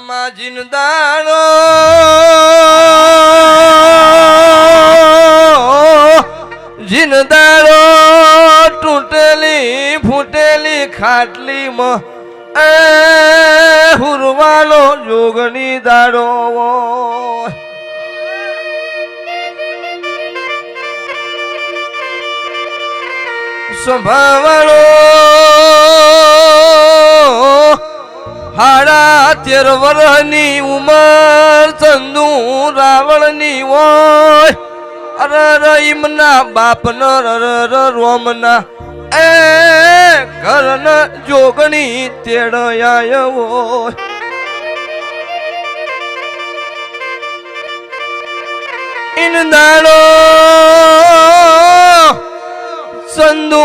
માં જિંદાનો જિંદારો તૂટેલી ફૂટેલી ખાટલી માં હુરવાનો જોગની દાડો સંભાળો હાડા 13 વર્ષની ઉંમર ચંદુ રાવણની હોય અર રહીમના બાપના રોમના એ ઘરના જોગણી તેડયાયો ઇનદાણો ચંદુ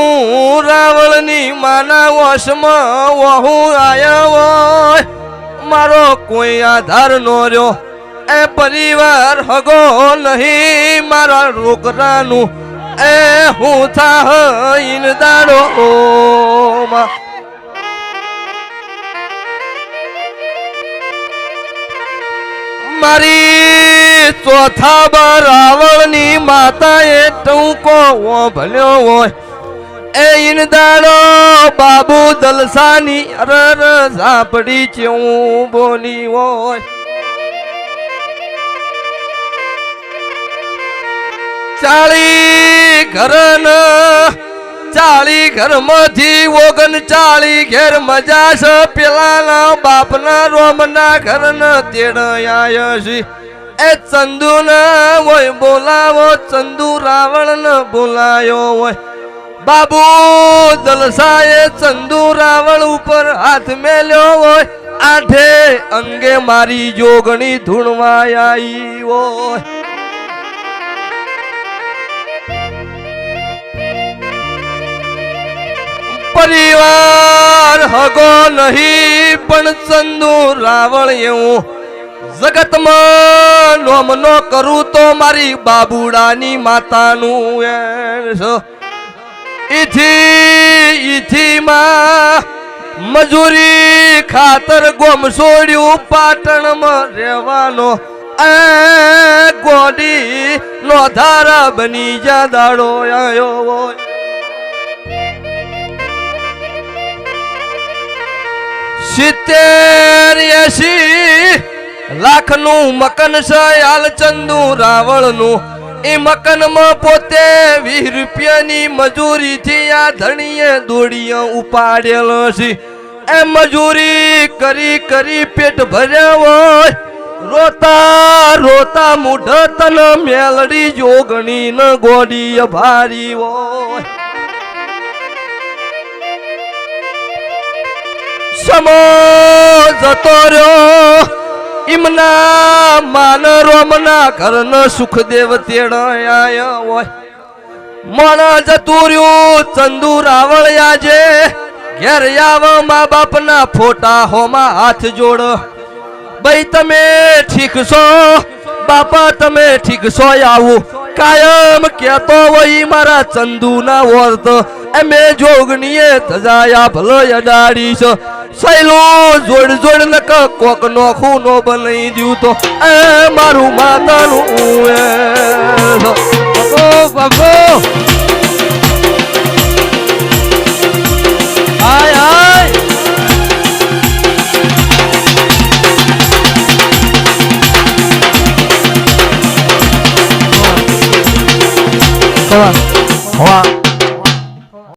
રાવણની માના વશમાં વહુ આયા હોય મારો કોઈ આધાર નો રહ્યો એ પરિવાર હગો નહીં મારા રોકરાનું એ હું થાહ ઇનદાણો મારી ચોથા રાવણની માતાએ ટૂંકો ભલ્યો હોય એ ઇનદાણો બાબુ દલસાની અરર ઝાપડી ચેવું બોલી હોય ચાળી ઘરમાંથી 39 ઘેર મજા છે પેલાના બાપના રોમના ઘરના તેડયા છે એ ચંદુ ના હોય બોલાવો ચંદુ રાવણ ને બોલાયો હોય બાબુ દલસાએ ચંદુ રાવણ ઉપર હાથ મેલ્યો હોય આઠે અંગે મારી જોગણી ધૂણવાઈ આવી હોય પરિવાર હગો નહીં પણ ચંદુ રાવણ એવું જગતમાં નોમનો કરું તો મારી બાબુડાની માતાનું ઈથી માં મજૂરી ખાતર ગોમ છોડ્યું પાટણમાં રહેવાનો એ ગોડી નો ધારા બની જા દાડો આયો હોય સિત્તેર 80 લાખનું મકન છે હાલ ચંદુ રાવણનું એ મકનમાં પોતે 20 રૂપિયાની મજૂરીથી આ ધણીએ દોડીએ ઉપાડેલો છે એ મજૂરી કરી કરી પેટ ભર્યા હોય રોતા રોતા મૂઢ તન મેલડી જોગણી ન ગોડી ભારી હોય સમો જતો રહ્યો ઇમના માન રોમના ઘરના સુખદેવ તેડયા હોય મણ જતું રહ્યું ચંદુ રાવણ આજે ઘેર આવ મા બાપના ફોટા હોમાં હાથ જોડ ભાઈ તમે ઠીક છો બાપા તમે ઠીક છો આવું કાયમ કેતો હોય મારા ચંદુ ના વર્ત એમે જોગણીએ ધજાયા ભલો અડાડી છે સૈલું જોડ જોડ નક કોક નોખું નો બનાવી દઉં તો એ મારું માતાનું બાબો હાય હાય Come on.